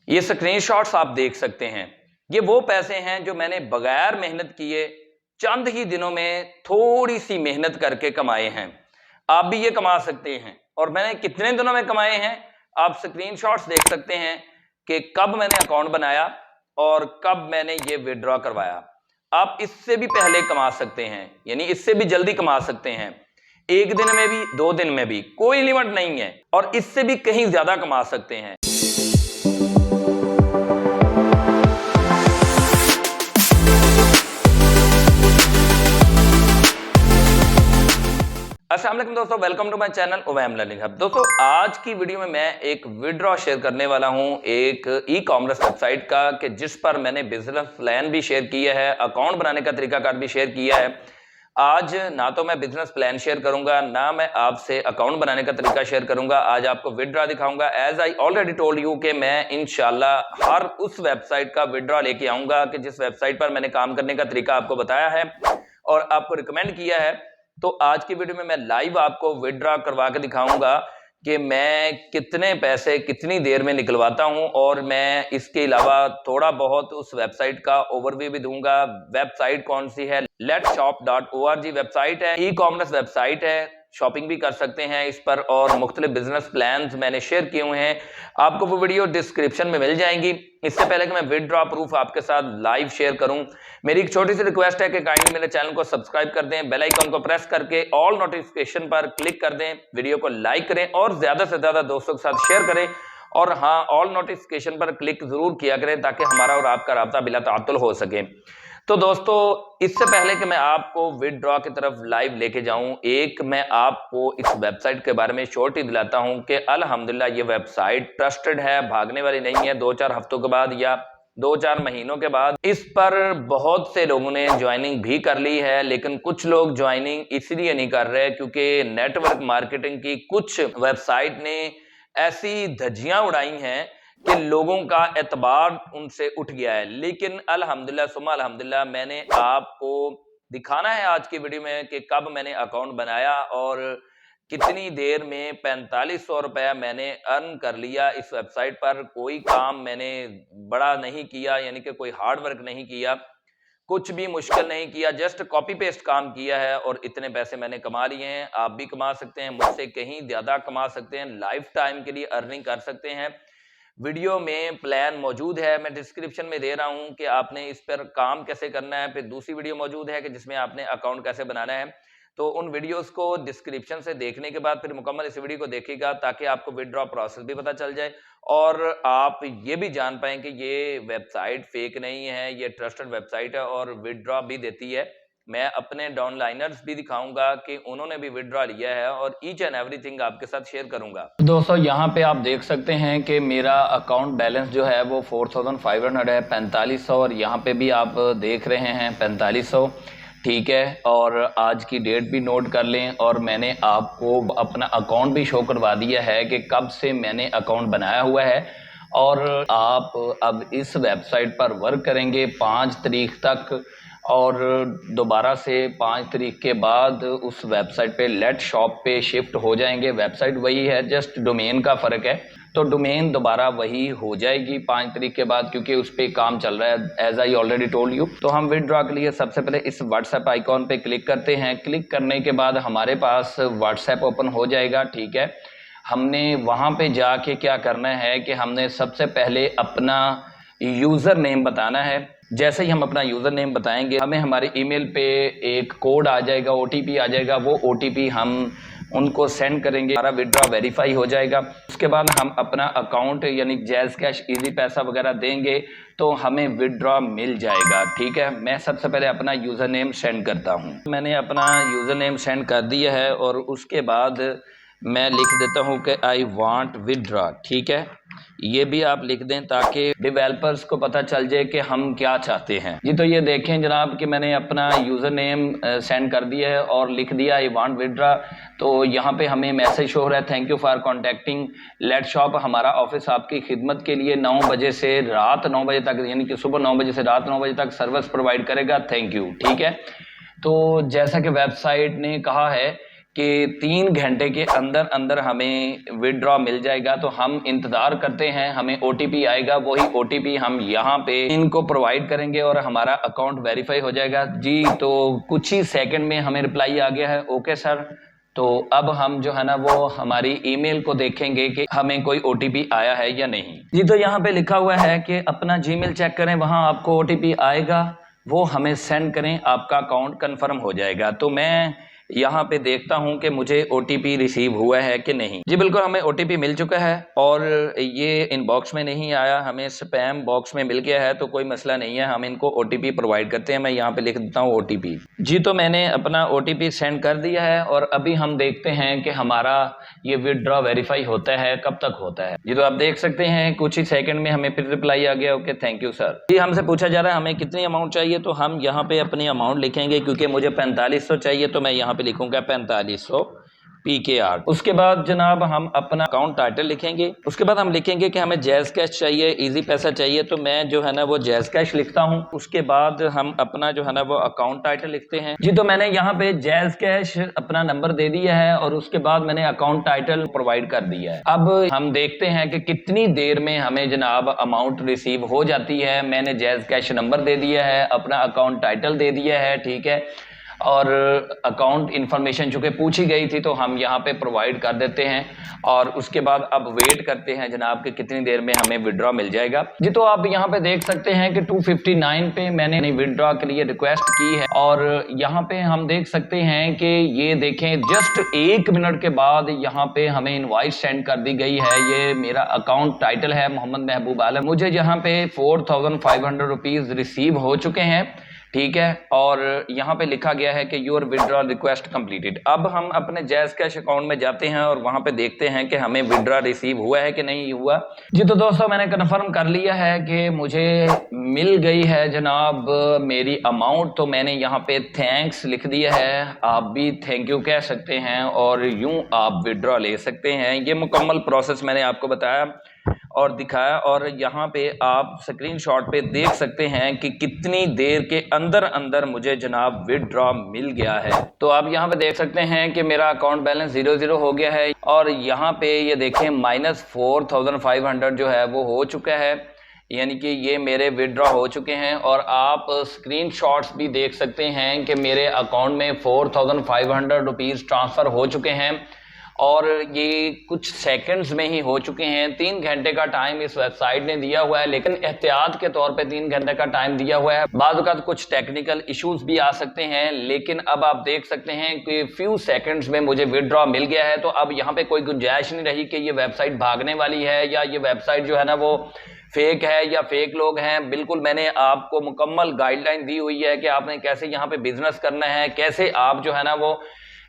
ये स्क्रीनशॉट्स आप देख सकते हैं। ये वो पैसे हैं जो मैंने बगैर मेहनत किए चंद ही दिनों में थोड़ी सी मेहनत करके कमाए हैं। आप भी ये कमा सकते हैं। और मैंने कितने दिनों में कमाए हैं आप स्क्रीनशॉट्स देख सकते हैं कि कब मैंने अकाउंट बनाया और कब मैंने ये विड्रॉ करवाया। आप इससे भी पहले कमा सकते हैं, यानी इससे भी जल्दी कमा सकते हैं। एक दिन में भी, 2 दिन में भी, कोई लिमिट नहीं है। और इससे भी कहीं ज्यादा कमा सकते हैं। अस्सलाम वालेकुम दोस्तों, welcome to my channel Uwaim learning hub. दोस्तों आज की वीडियो में मैं एक विड्रॉ शेयर करने वाला हूं एक ई कॉमर्स वेबसाइट का, कि जिस पर मैंने बिजनेस प्लान भी शेयर किया है, अकाउंट बनाने का तरीकाकार भी शेयर किया है। आज ना तो मैं बिजनेस प्लान शेयर करूंगा, ना मैं आपसे अकाउंट बनाने का तरीका शेयर करूंगा। आज आपको विड्रॉ दिखाऊंगा। As I already told you कि मैं इंशाल्लाह हर उस वेबसाइट का विड्रॉ लेके आऊंगा कि जिस वेबसाइट पर मैंने काम करने का तरीका आपको बताया है और आपको रिकमेंड किया है। तो आज की वीडियो में मैं लाइव आपको विड्रॉ करवा के दिखाऊंगा कि मैं कितने पैसे कितनी देर में निकलवाता हूं, और मैं इसके अलावा थोड़ा बहुत उस वेबसाइट का ओवरव्यू भी दूंगा। वेबसाइट कौन सी है? letshop.org वेबसाइट है, ई कॉमर्स वेबसाइट है, शॉपिंग भी कर सकते हैं इस पर, और मुख्तलिफ बिजनेस प्लान्स मैंने शेयर किए हुए हैं। आपको वो वीडियो डिस्क्रिप्शन में मिल जाएंगी। इससे पहले कि मैं विड्रॉ प्रूफ आपके साथ लाइव शेयर करूं, मेरी एक छोटी सी रिक्वेस्ट है कि काइंडली मेरे चैनल को सब्सक्राइब कर दें, बेल आइकन को प्रेस करके ऑल नोटिफिकेशन पर क्लिक कर दें, वीडियो को लाइक करें और ज्यादा से ज्यादा दोस्तों के साथ शेयर करें। और हाँ, ऑल नोटिफिकेशन पर क्लिक जरूर किया करें ताकि हमारा और आपका राब्ता बिला ताअत्तुल हो सके। तो दोस्तों इससे पहले कि मैं आपको विड्रॉ की तरफ लाइव लेके जाऊं, एक मैं आपको इस वेबसाइट के बारे में शॉर्ट ही दिलाता हूं कि अल्हम्दुलिल्लाह ये वेबसाइट ट्रस्टेड है, भागने वाली नहीं है। 2-4 हफ्तों के बाद या 2-4 महीनों के बाद इस पर बहुत से लोगों ने ज्वाइनिंग भी कर ली है, लेकिन कुछ लोग ज्वाइनिंग इसलिए नहीं कर रहे क्योंकि नेटवर्क मार्केटिंग की कुछ वेबसाइट ने ऐसी धज्जियां उड़ाई हैं कि लोगों का एतबार उनसे उठ गया है। लेकिन अल्हम्दुलिल्लाह सुम्मा अल्हम्दुलिल्लाह मैंने आपको दिखाना है आज की वीडियो में कि कब मैंने अकाउंट बनाया और कितनी देर में 4500 रुपया मैंने अर्न कर लिया इस वेबसाइट पर। कोई काम मैंने बड़ा नहीं किया, यानी कि कोई हार्ड वर्क नहीं किया, कुछ भी मुश्किल नहीं किया, जस्ट कॉपी पेस्ट काम किया है और इतने पैसे मैंने कमा लिए हैं। आप भी कमा सकते हैं, मुझसे कहीं ज्यादा कमा सकते हैं, लाइफ टाइम के लिए अर्निंग कर सकते हैं। वीडियो में प्लान मौजूद है, मैं डिस्क्रिप्शन में दे रहा हूं कि आपने इस पर काम कैसे करना है। फिर दूसरी वीडियो मौजूद है कि जिसमें आपने अकाउंट कैसे बनाना है। तो उन वीडियोस को डिस्क्रिप्शन से देखने के बाद फिर मुकम्मल इस वीडियो को देखिएगा ताकि आपको विड्रॉ प्रोसेस भी पता चल जाए और आप ये भी जान पाएं कि ये वेबसाइट फेक नहीं है, ये ट्रस्टेड वेबसाइट है और विड्रॉ भी देती है। मैं अपने डाउनलाइनर्स भी दिखाऊंगा कि उन्होंने भी विड्रॉ लिया है और ईच एंड एवरीथिंग आपके साथ शेयर करूंगा। दोस्तों यहाँ पे आप देख सकते हैं कि मेरा अकाउंट बैलेंस जो है वो 4500 है, 4500, और यहाँ पे भी आप देख रहे हैं 4500, ठीक है। और आज की डेट भी नोट कर लें, और मैंने आपको अपना अकाउंट भी शो करवा दिया है कि कब से मैंने अकाउंट बनाया हुआ है। और आप अब इस वेबसाइट पर वर्क करेंगे 5 तारीख तक, और दोबारा से 5 तारीख के बाद उस वेबसाइट पे लेट शॉप पे शिफ्ट हो जाएंगे। वेबसाइट वही है, जस्ट डोमेन का फ़र्क है। तो डोमेन दोबारा वही हो जाएगी 5 तारीख के बाद, क्योंकि उस पर काम चल रहा है as I already told you. तो हम विड्रॉ के लिए सबसे पहले इस व्हाट्सएप आइकॉन पे क्लिक करते हैं। क्लिक करने के बाद हमारे पास व्हाट्सएप ओपन हो जाएगा, ठीक है। हमने वहाँ पे जाके क्या करना है कि हमने सबसे पहले अपना यूज़र नेम बताना है। जैसे ही हम अपना यूज़र नेम बताएंगे, हमें हमारे ईमेल पे एक कोड आ जाएगा, OTP आ जाएगा। वो OTP हम उनको सेंड करेंगे, हमारा विड्रॉ वेरीफाई हो जाएगा। उसके बाद हम अपना अकाउंट यानी जैज़ कैश, इजी पैसा वगैरह देंगे तो हमें विड्रॉ मिल जाएगा, ठीक है। मैं सबसे पहले अपना यूज़र नेम सेंड करता हूँ। मैंने अपना यूज़र नेम सेंड कर दिया है और उसके बाद मैं लिख देता हूँ कि आई वांट विड्रॉ, ठीक है। ये भी आप लिख दें ताकि डेवलपर्स को पता चल जाए कि हम क्या चाहते हैं। जी तो ये देखें जनाब कि मैंने अपना यूज़र नेम सेंड कर दिया है और लिख दिया आई वांट विड्रॉ। तो यहाँ पे हमें मैसेज शो हो रहा है, thank you for contacting let shop. हमारा ऑफिस आपकी खिदमत के लिए 9 बजे से रात 9 बजे तक, यानी कि सुबह 9 बजे से रात 9 बजे तक सर्विस प्रोवाइड करेगा, थैंक यू, ठीक है। तो जैसा कि वेबसाइट ने कहा है कि 3 घंटे के अंदर अंदर हमें विड्रॉ मिल जाएगा। तो हम इंतज़ार करते हैं, हमें OTP आएगा, वही OTP हम यहाँ पे इनको प्रोवाइड करेंगे और हमारा अकाउंट वेरीफाई हो जाएगा। जी, तो कुछ ही सेकंड में हमें रिप्लाई आ गया है, ओके सर। तो अब हम जो है ना वो हमारी ईमेल को देखेंगे कि हमें कोई OTP आया है या नहीं। जी, तो यहाँ पे लिखा हुआ है कि अपना जीमेल चेक करें, वहाँ आपको OTP आएगा, वो हमें सेंड करें, आपका अकाउंट कंफर्म हो जाएगा। तो मैं यहाँ पे देखता हूँ कि मुझे OTP रिसीव हुआ है कि नहीं। जी बिल्कुल, हमें OTP मिल चुका है और ये इनबॉक्स में नहीं आया, हमें स्पैम बॉक्स में मिल गया है। तो कोई मसला नहीं है, हम इनको OTP प्रोवाइड करते हैं। मैं यहाँ पे लिख देता हूँ OTP। जी, तो मैंने अपना OTP सेंड कर दिया है और अभी हम देखते हैं कि हमारा ये विड्रॉ वेरीफाई होता है, कब तक होता है। जी, तो आप देख सकते हैं कुछ ही सेकंड में हमें फिर रिप्लाई आ गया, ओके थैंक यू सर। जी, हमसे पूछा जा रहा है हमें कितनी अमाउंट चाहिए, तो हम यहाँ पे अपनी अमाउंट लिखेंगे। क्योंकि मुझे 4500 चाहिए तो मैं यहाँ पे लिखूंगा 4500 PKR। उसके बाद जनाब हम अपना अकाउंट टाइटल लिखेंगे। उसके बाद हम लिखेंगे कि हमें जैज़ कैश चाहिए, इजी पैसा चाहिए, तो मैं जो है ना वो जैज़ कैश लिखता हूँ। उसके बाद हम अपना जो है ना वो अकाउंट टाइटल लिखते हैं। जी, तो मैंने यहाँ पे जैज़ कैश अपना नंबर दे दिया है और उसके बाद मैंने अकाउंट टाइटल प्रोवाइड कर दिया है। अब हम देखते हैं कि कितनी देर में हमें जनाब अमाउंट रिसीव हो जाती है। मैंने जैज़ कैश नंबर दे दिया है, अपना अकाउंट टाइटल दे दिया है, ठीक है, और अकाउंट इन्फॉर्मेशन चूँकि पूछी गई थी तो हम यहाँ पे प्रोवाइड कर देते हैं। और उसके बाद अब वेट करते हैं जनाब कि कितनी देर में हमें विड्रॉ मिल जाएगा। जी, तो आप यहाँ पे देख सकते हैं कि 259 पे मैंने विड्रॉ के लिए रिक्वेस्ट की है और यहाँ पे हम देख सकते हैं कि ये देखें जस्ट 1 मिनट के बाद यहाँ पे हमें इनवॉइस सेंड कर दी गई है। ये मेरा अकाउंट टाइटल है मोहम्मद महबूब आलम। मुझे यहाँ पे 4500 रुपीज़ रिसीव हो चुके हैं, ठीक है, और यहाँ पे लिखा गया है कि योर विड्रॉल रिक्वेस्ट कंप्लीटेड। अब हम अपने जैज़ कैश अकाउंट में जाते हैं और वहाँ पे देखते हैं कि हमें विड्रॉ रिसीव हुआ है कि नहीं हुआ। जी, तो दोस्तों मैंने कन्फर्म कर लिया है कि मुझे मिल गई है जनाब मेरी अमाउंट। तो मैंने यहाँ पे थैंक्स लिख दिया है, आप भी थैंक यू कह सकते हैं और यूँ आप विड्रॉ ले सकते हैं। ये मुकम्मल प्रोसेस मैंने आपको बताया और दिखाया और यहाँ पे आप स्क्रीनशॉट पे देख सकते हैं कि कितनी देर के अंदर अंदर मुझे जनाब विड्रॉ मिल गया है। तो आप यहाँ पे देख सकते हैं कि मेरा अकाउंट बैलेंस 00 हो गया है और यहाँ पे ये देखें -4500 जो है वो हो चुका है, यानी कि ये मेरे विड्रॉ हो चुके हैं। और आप स्क्रीनशॉट्स भी देख सकते हैं कि मेरे अकाउंट में 4500 रुपीज़ ट्रांसफ़र हो चुके हैं और ये कुछ सेकंड्स में ही हो चुके हैं। 3 घंटे का टाइम इस वेबसाइट ने दिया हुआ है, लेकिन एहतियात के तौर पे 3 घंटे का टाइम दिया हुआ है। बाद वक़्त कुछ टेक्निकल इश्यूज भी आ सकते हैं, लेकिन अब आप देख सकते हैं कि फ्यू सेकंड्स में मुझे विड्रॉ मिल गया है। तो अब यहाँ पे कोई गुंजाइश नहीं रही कि ये वेबसाइट भागने वाली है या ये वेबसाइट जो है ना वो फेक है या फेक लोग हैं। बिल्कुल मैंने आपको मुकम्मल गाइडलाइन दी हुई है कि आपने कैसे यहाँ पे बिजनेस करना है, कैसे आप जो है ना वो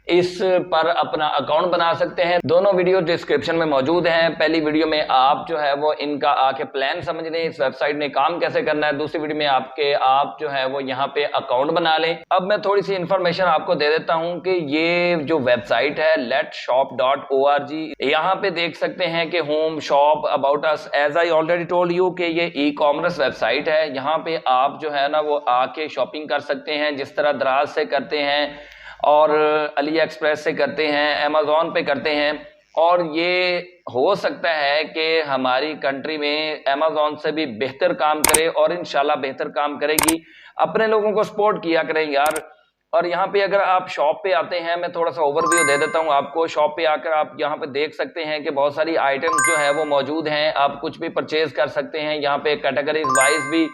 इस पर अपना अकाउंट बना सकते हैं। दोनों वीडियो डिस्क्रिप्शन में मौजूद हैं। पहली वीडियो में आप जो है वो इनका आके प्लान समझ लें, इस वेबसाइट में काम कैसे करना है। दूसरी वीडियो में आप जो है वो यहाँ पे अकाउंट बना लें। अब मैं थोड़ी सी इंफॉर्मेशन आपको दे देता हूँ कि ये जो वेबसाइट है letshop.org, यहाँ पे देख सकते हैं कि home, shop, about us, as I already told you कि ये ई-कॉमर्स वेबसाइट है। यहाँ पे आप जो है ना वो आके शॉपिंग कर सकते हैं, जिस तरह दराज से करते हैं और अली एक्सप्रेस से करते हैं, अमेज़ॉन पे करते हैं। और ये हो सकता है कि हमारी कंट्री में अमेज़ॉन से भी बेहतर काम करे और इंशाल्लाह बेहतर काम करेगी। अपने लोगों को सपोर्ट किया करें यार। और यहाँ पे अगर आप शॉप पे आते हैं, मैं थोड़ा सा ओवरव्यू दे देता हूँ आपको। शॉप पे आकर आप यहाँ पे देख सकते हैं कि बहुत सारी आइटम्स जो है वो मौजूद हैं, आप कुछ भी परचेज कर सकते हैं। यहाँ पे कैटेगरीज वाइज भी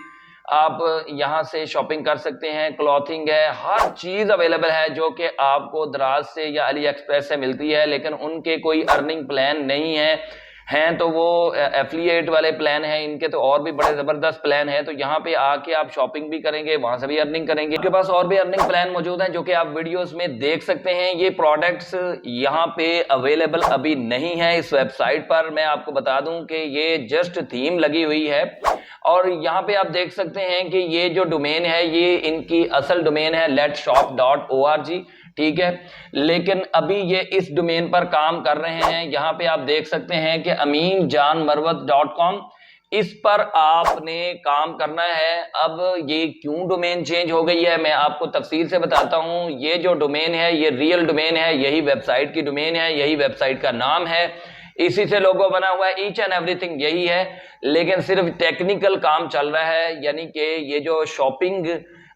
आप यहाँ से शॉपिंग कर सकते हैं। क्लॉथिंग है, हर चीज अवेलेबल है जो कि आपको दराज से या अली एक्सप्रेस से मिलती है, लेकिन उनके कोई अर्निंग प्लान नहीं हैं तो वो एफिलिएट वाले प्लान हैं। इनके तो और भी बड़े जबरदस्त प्लान है। तो यहाँ पे आके आप शॉपिंग भी करेंगे, वहां से भी अर्निंग करेंगे। इनके पास और भी अर्निंग प्लान मौजूद हैं जो कि आप वीडियोस में देख सकते हैं। ये प्रोडक्ट्स यहाँ पे अवेलेबल अभी नहीं है इस वेबसाइट पर। मैं आपको बता दूं कि ये जस्ट थीम लगी हुई है और यहाँ पे आप देख सकते हैं कि ये जो डोमेन है ये इनकी असल डोमेन है letshop.org, ठीक है, लेकिन अभी ये इस डोमेन पर काम कर रहे हैं। यहाँ पे आप देख सकते हैं कि aminjanmarwat.com, इस पर आपने काम करना है। अब ये क्यों डोमेन चेंज हो गई है मैं आपको तफसील से बताता हूं। ये जो डोमेन है ये रियल डोमेन है, यही वेबसाइट की डोमेन है, यही वेबसाइट का नाम है, इसी से लोगो बना हुआ है, ईच एंड एवरीथिंग यही है। लेकिन सिर्फ टेक्निकल काम चल रहा है, यानी कि ये जो शॉपिंग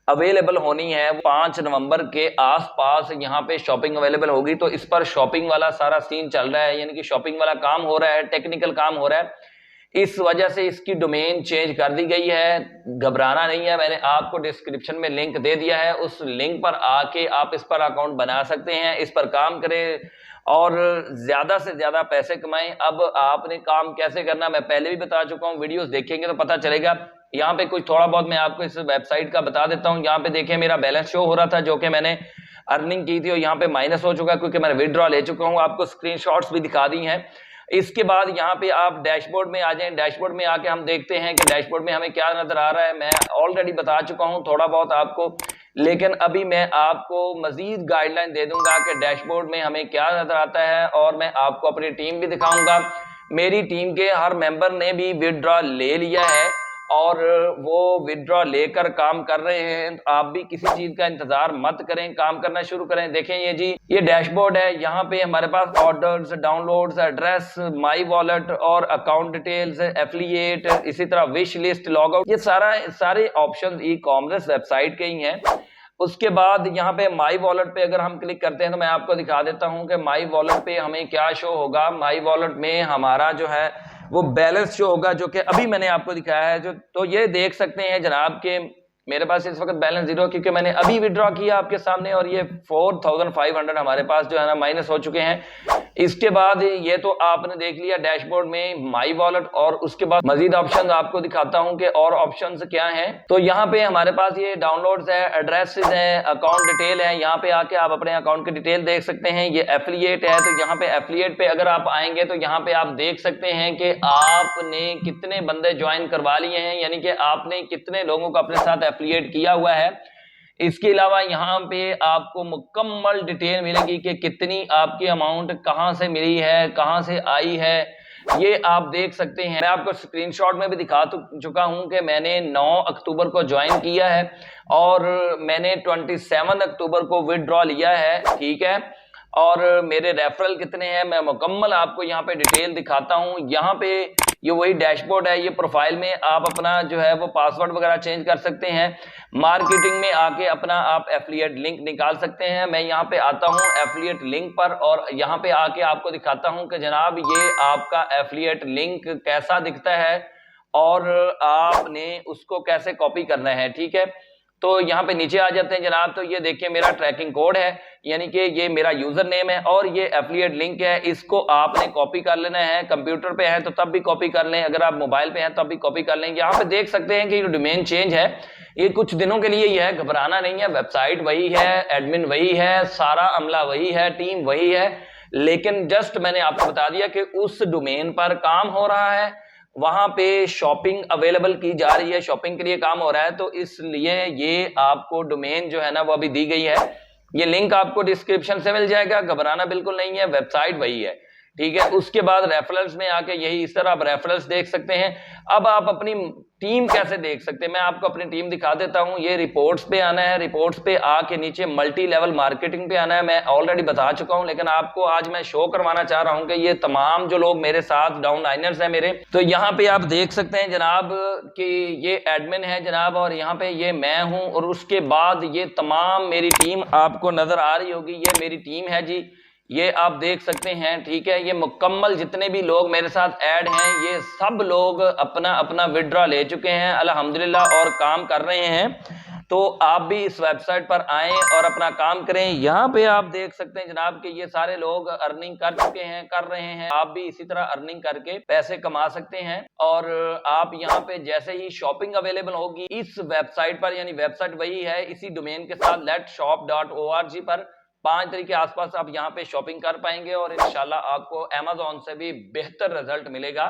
अवेलेबल होनी है 5 नवंबर के आसपास यहाँ पे शॉपिंग अवेलेबल होगी। तो इस पर शॉपिंग वाला सारा सीन चल रहा है, यानी कि शॉपिंग वाला काम हो रहा है, टेक्निकल काम हो रहा है। इस वजह से इसकी डोमेन चेंज कर दी गई है। घबराना नहीं है, मैंने आपको डिस्क्रिप्शन में लिंक दे दिया है, उस लिंक पर आके आप इस पर अकाउंट बना सकते हैं, इस पर काम करें और ज्यादा से ज्यादा पैसे कमाएं। अब आपने काम कैसे करना मैं पहले भी बता चुका हूं, वीडियोस देखेंगे तो पता चलेगा। यहाँ पे कुछ थोड़ा बहुत मैं आपको इस वेबसाइट का बता देता हूँ। यहाँ पे देखिए मेरा बैलेंस शो हो रहा था जो कि मैंने अर्निंग की थी और यहाँ पे माइनस हो चुका है क्योंकि मैंने विड्रॉ ले चुका हूँ। आपको स्क्रीनशॉट्स भी दिखा दी हैं। इसके बाद यहाँ पे आप डैशबोर्ड में आ जाएं। डैशबोर्ड में आके हम देखते हैं कि डैशबोर्ड में हमें क्या नजर आ रहा है। मैं ऑलरेडी बता चुका हूँ थोड़ा बहुत आपको, लेकिन अभी मैं आपको मजीद गाइडलाइन दे दूंगा कि डैशबोर्ड में हमें क्या नजर आता है और मैं आपको अपनी टीम भी दिखाऊंगा। मेरी टीम के हर मेंबर ने भी विड्रॉ ले लिया है और वो विड्रॉ लेकर काम कर रहे हैं। आप भी किसी चीज का इंतजार मत करें, काम करना शुरू करें। देखें ये जी, ये डैशबोर्ड है। यहाँ पे हमारे पास orders, downloads, address, my wallet और अकाउंट डिटेल्स, एफिलिएट, इसी तरह विश लिस्ट, लॉगआउट, ये सारे ऑप्शन ई कॉमर्स वेबसाइट के ही हैं। उसके बाद यहाँ पे माई वॉलेट पे अगर हम क्लिक करते हैं तो मैं आपको दिखा देता हूँ कि माई वॉलेट पे हमें क्या शो होगा। माई वॉलेट में हमारा जो है वो बैलेंस शो होगा जो कि अभी मैंने आपको दिखाया है। जो तो ये देख सकते हैं जनाब के मेरे पास इस वक्त बैलेंस 0 क्योंकि मैंने अभी विड्रॉ किया आपके सामने और ये 4500 हमारे पास जो है ना माइनस हो चुके हैं। इसके बाद ये तो आपने देख लिया डैशबोर्ड में माई वॉलेट, और उसके बाद मजीद ऑप्शन आपको दिखाता हूं कि और ऑप्शंस क्या हैं। तो यहाँ पे हमारे पास ये डाउनलोड्स है, एड्रेसेस है, अकाउंट डिटेल है। यहाँ पे आके आप अपने अकाउंट की डिटेल देख सकते हैं। ये एफिलिएट है, तो यहाँ पे एफिलिएट पे अगर आप आएंगे तो यहाँ पे आप देख सकते हैं कि आपने कितने बंदे ज्वाइन करवा लिए हैं, यानी कि आपने कितने लोगों को अपने साथ एफिलिएट किया हुआ है। इसके अलावा यहाँ पे आपको मुकम्मल डिटेल मिलेगी कि कितनी आपकी अमाउंट कहाँ से मिली है, कहाँ से आई है, ये आप देख सकते हैं। मैं आपको स्क्रीनशॉट में भी दिखा चुका हूं कि मैंने 9 अक्टूबर को ज्वाइन किया है और मैंने 27 अक्टूबर को विड्रॉ लिया है, ठीक है। और मेरे रेफरल कितने हैं मैं मुकम्मल आपको यहाँ पे डिटेल दिखाता हूँ। यहाँ पे ये वही डैशबोर्ड है। ये प्रोफाइल में आप अपना जो है वो पासवर्ड वगैरह चेंज कर सकते हैं। मार्केटिंग में आके अपना आप एफिलिएट लिंक निकाल सकते हैं। मैं यहाँ पे आता हूँ एफिलिएट लिंक पर और यहाँ पे आके आपको दिखाता हूँ कि जनाब ये आपका एफिलिएट लिंक कैसा दिखता है और आपने उसको कैसे कॉपी करना है, ठीक है। तो यहाँ पे नीचे आ जाते हैं जनाब। तो ये देखिए मेरा ट्रैकिंग कोड है, यानी कि ये मेरा यूजर नेम है और ये एफिलिएट लिंक है। इसको आपने कॉपी कर लेना है। कंप्यूटर पे है तो तब भी कॉपी कर लें, अगर आप मोबाइल पे हैं तब भी कॉपी कर लें। यहाँ पे देख सकते हैं कि ये डोमेन चेंज है, ये कुछ दिनों के लिए ही है, घबराना नहीं है। वेबसाइट वही है, एडमिन वही है, सारा अमला वही है, टीम वही है, लेकिन जस्ट मैंने आपको बता दिया कि उस डोमेन पर काम हो रहा है, वहां पे शॉपिंग अवेलेबल की जा रही है, शॉपिंग के लिए काम हो रहा है। तो इसलिए ये आपको डोमेन जो है ना वो अभी दी गई है। ये लिंक आपको डिस्क्रिप्शन से मिल जाएगा, घबराना बिल्कुल नहीं है, वेबसाइट वही है, ठीक है। उसके बाद रेफरेंस में आके यही इस तरह आप रेफरेंस देख सकते हैं। अब आप अपनी टीम कैसे देख सकते हैं मैं आपको अपनी टीम दिखा देता हूं। ये रिपोर्ट्स पे आना है, रिपोर्ट्स पे आके नीचे मल्टी लेवल मार्केटिंग पे आना है। मैं ऑलरेडी बता चुका हूं, लेकिन आपको आज मैं शो करवाना चाह रहा हूं कि ये तमाम जो लोग मेरे साथ डाउन लाइनर्स हैं मेरे, तो यहाँ पे आप देख सकते हैं जनाब कि ये एडमिन है जनाब और यहाँ पे ये मैं हूं और उसके बाद ये तमाम मेरी टीम आपको नजर आ रही होगी। ये मेरी टीम है जी, ये आप देख सकते हैं, ठीक है। ये मुकम्मल जितने भी लोग मेरे साथ ऐड हैं ये सब लोग अपना अपना विड्रॉ ले चुके हैं अल्हम्दुलिल्लाह और काम कर रहे हैं। तो आप भी इस वेबसाइट पर आएं और अपना काम करें। यहाँ पे आप देख सकते हैं जनाब कि ये सारे लोग अर्निंग कर चुके हैं, कर रहे हैं। आप भी इसी तरह अर्निंग करके पैसे कमा सकते हैं। और आप यहाँ पे जैसे ही शॉपिंग अवेलेबल होगी इस वेबसाइट पर, यानी वेबसाइट वही है इसी डोमेन के साथ letshop.org पर 5 तारीख के आसपास आप यहाँ पे शॉपिंग कर पाएंगे और इंशाल्लाह आपको अमेज़न से भी बेहतर रिजल्ट मिलेगा।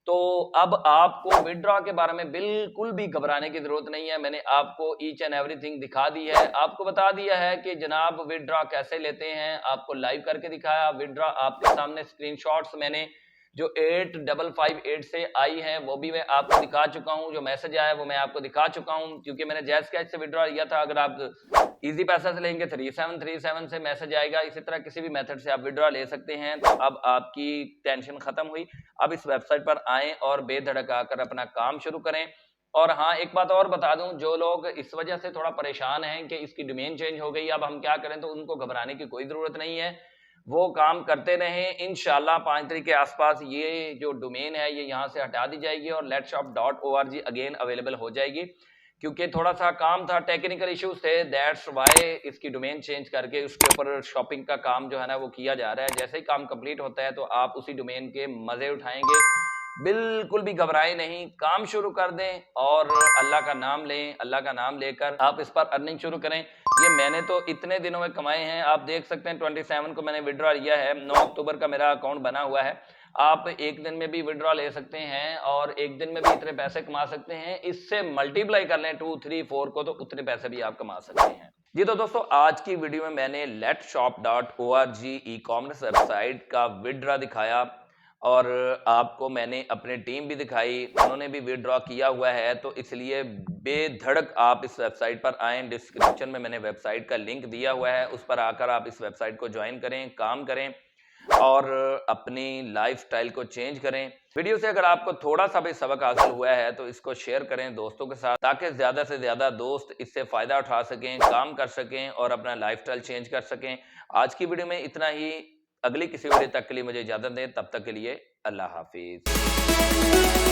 तो अब आपको विड्रॉ के बारे में बिल्कुल भी घबराने की जरूरत नहीं है। मैंने आपको ईच एंड एवरीथिंग दिखा दी है, आपको बता दिया है कि जनाब विड्रॉ कैसे लेते हैं, आपको लाइव करके दिखाया। विड्रॉ आपके सामने स्क्रीनशॉट्स मैंने जो 8558 से आई है वो भी मैं आपको दिखा चुका हूं, जो मैसेज आया है वो मैं आपको दिखा चुका हूं, क्योंकि मैंने जैज़ कैश से विड्रॉ लिया था। अगर आप इजी पैसा से लेंगे 3737 से मैसेज आएगा। इसी तरह किसी भी मेथड से आप विड्रॉ ले सकते हैं। तो अब आपकी टेंशन खत्म हुई। अब इस वेबसाइट पर आएं और बेधड़क आकर अपना काम शुरू करें। और हाँ, एक बात और बता दूं, जो लोग इस वजह से थोड़ा परेशान हैं कि इसकी डोमेन चेंज हो गई, अब हम क्या करें, तो उनको घबराने की कोई जरूरत नहीं है। वो काम करते रहें, इंशाल्लाह 5 तारीख के आसपास ये जो डोमेन है ये यहाँ से हटा दी जाएगी और letshop.org अगेन अवेलेबल हो जाएगी। क्योंकि थोड़ा सा काम था, टेक्निकल इश्यूज थे, दैट्स वाई इसकी डोमेन चेंज करके उसके ऊपर शॉपिंग का काम जो है ना वो किया जा रहा है। जैसे ही काम कंप्लीट होता है तो आप उसी डोमेन के मजे उठाएंगे। बिल्कुल भी घबराए नहीं, काम शुरू कर दें और अल्लाह का नाम लें। अल्लाह का नाम लेकर आप इस पर अर्निंग शुरू करें। ये मैंने तो इतने दिनों में कमाए हैं, आप देख सकते हैं 27 को मैंने विड्रॉ लिया है, 9 अक्टूबर का मेरा अकाउंट बना हुआ है। आप एक दिन में भी विड्रॉ ले सकते हैं और एक दिन में भी इतने पैसे कमा सकते हैं। इससे मल्टीप्लाई कर लें 2, 3, 4 को, तो उतने पैसे भी आप कमा सकते हैं। जी तो दोस्तों, आज की वीडियो में मैंने letshop.org ई कॉमर्स वेबसाइट का विड्रॉ दिखाया और आपको मैंने अपनी टीम भी दिखाई, उन्होंने भी विड्रॉ किया हुआ है। तो इसलिए बेधड़क आप इस वेबसाइट पर आएँ। डिस्क्रिप्शन में मैंने वेबसाइट का लिंक दिया हुआ है, उस पर आकर आप इस वेबसाइट को ज्वाइन करें, काम करें और अपनी लाइफस्टाइल को चेंज करें। वीडियो से अगर आपको थोड़ा सा भी सबक हासिल हुआ है तो इसको शेयर करें दोस्तों के साथ, ताकि ज़्यादा से ज़्यादा दोस्त इससे फ़ायदा उठा सकें, काम कर सकें और अपना लाइफस्टाइल चेंज कर सकें। आज की वीडियो में इतना ही। अगली किसी वीडियो तक के लिए मुझे इजाज़त दें, तब तक के लिए अल्लाह हाफिज़।